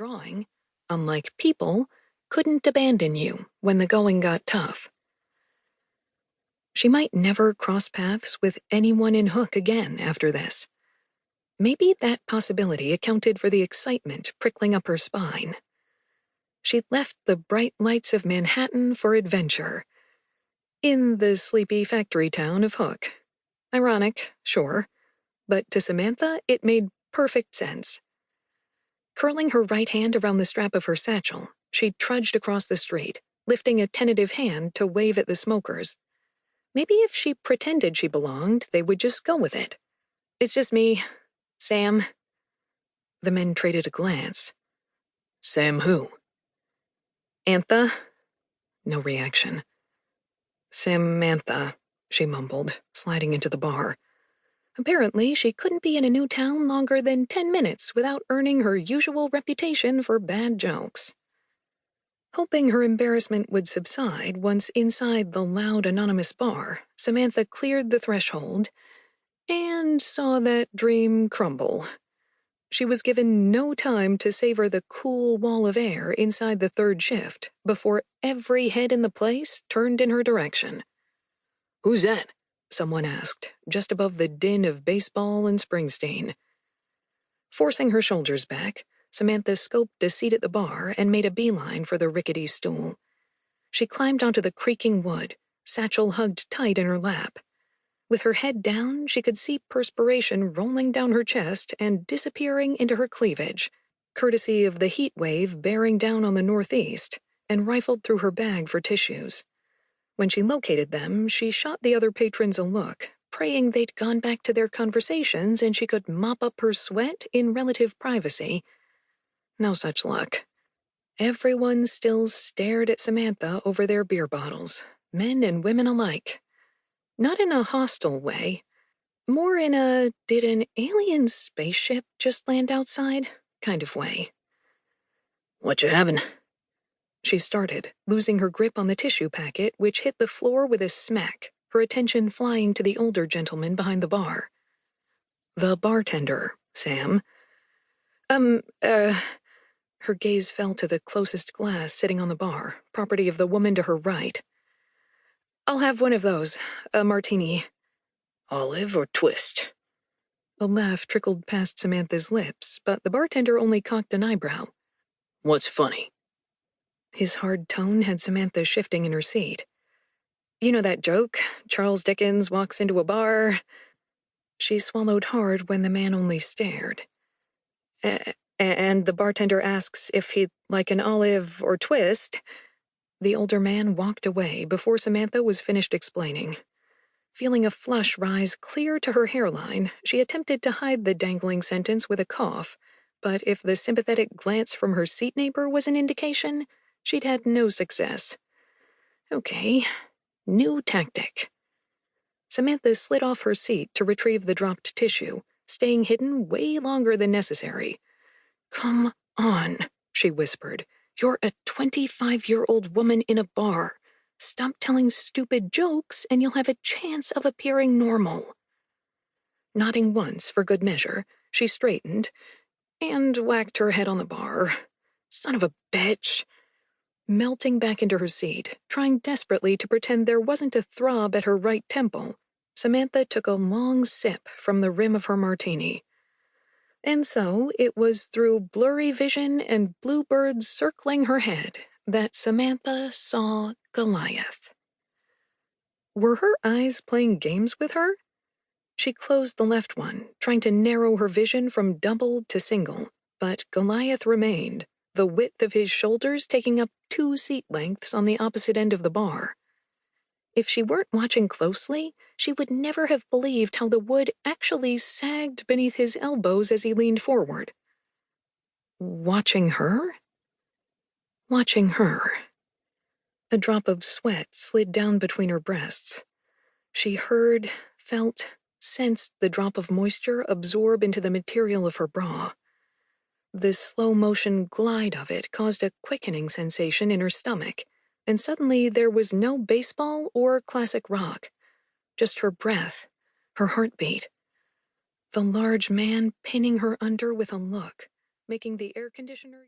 drawing, unlike people, couldn't abandon you when the going got tough. She might never cross paths with anyone in Hook again after this. Maybe that possibility accounted for the excitement prickling up her spine. She'd left the bright lights of Manhattan for adventure. In the sleepy factory town of Hook. Ironic, sure, but to Samantha it made perfect sense. Curling her right hand around the strap of her satchel, she trudged across the street, lifting a tentative hand to wave at the smokers. Maybe if she pretended she belonged, they would just go with it. "It's just me, Sam." The men traded a glance. "Sam who?" "Antha." No reaction. "Samantha," she mumbled, sliding into the bar. Apparently, she couldn't be in a new town longer than 10 minutes without earning her usual reputation for bad jokes. Hoping her embarrassment would subside once inside the loud anonymous bar, Samantha cleared the threshold and saw that dream crumble. She was given no time to savor the cool wall of air inside the third shift before every head in the place turned in her direction. "Who's that?" someone asked, just above the din of baseball and Springsteen. Forcing her shoulders back, Samantha scoped a seat at the bar and made a beeline for the rickety stool. She climbed onto the creaking wood, satchel hugged tight in her lap. With her head down, she could see perspiration rolling down her chest and disappearing into her cleavage, courtesy of the heat wave bearing down on the northeast, and rifled through her bag for tissues. When she located them, she shot the other patrons a look, praying they'd gone back to their conversations and she could mop up her sweat in relative privacy. No such luck. Everyone still stared at Samantha over their beer bottles, men and women alike. Not in a hostile way, more in a "did an alien spaceship just land outside" kind of way. "What you having?" She started, losing her grip on the tissue packet, which hit the floor with a smack, her attention flying to the older gentleman behind the bar. "The bartender, Sam." Her gaze fell to the closest glass sitting on the bar, property of the woman to her right. "I'll have one of those, a martini." "Olive or twist?" A laugh trickled past Samantha's lips, but the bartender only cocked an eyebrow. "What's funny?" His hard tone had Samantha shifting in her seat. "You know that joke? Charles Dickens walks into a bar." She swallowed hard when the man only stared. And the bartender asks if he'd like an olive or twist." The older man walked away before Samantha was finished explaining. Feeling a flush rise clear to her hairline, she attempted to hide the dangling sentence with a cough, but if the sympathetic glance from her seat neighbor was an indication, she'd had no success. Okay, new tactic. Samantha slid off her seat to retrieve the dropped tissue, staying hidden way longer than necessary. "Come on," she whispered. "You're a 25-year-old woman in a bar. Stop telling stupid jokes and you'll have a chance of appearing normal." Nodding once for good measure, she straightened and whacked her head on the bar. Son of a bitch. Melting back into her seat, trying desperately to pretend there wasn't a throb at her right temple, Samantha took a long sip from the rim of her martini. And so it was through blurry vision and bluebirds circling her head that Samantha saw Goliath. Were her eyes playing games with her? She closed the left one, trying to narrow her vision from double to single, but Goliath remained, the width of his shoulders taking up 2 seat lengths on the opposite end of the bar. If she weren't watching closely, she would never have believed how the wood actually sagged beneath his elbows as he leaned forward. Watching her? Watching her. A drop of sweat slid down between her breasts. She heard, felt, sensed the drop of moisture absorb into the material of her bra. The slow-motion glide of it caused a quickening sensation in her stomach, and suddenly there was no baseball or classic rock, just her breath, her heartbeat. The large man pinning her under with a look, making the air conditioner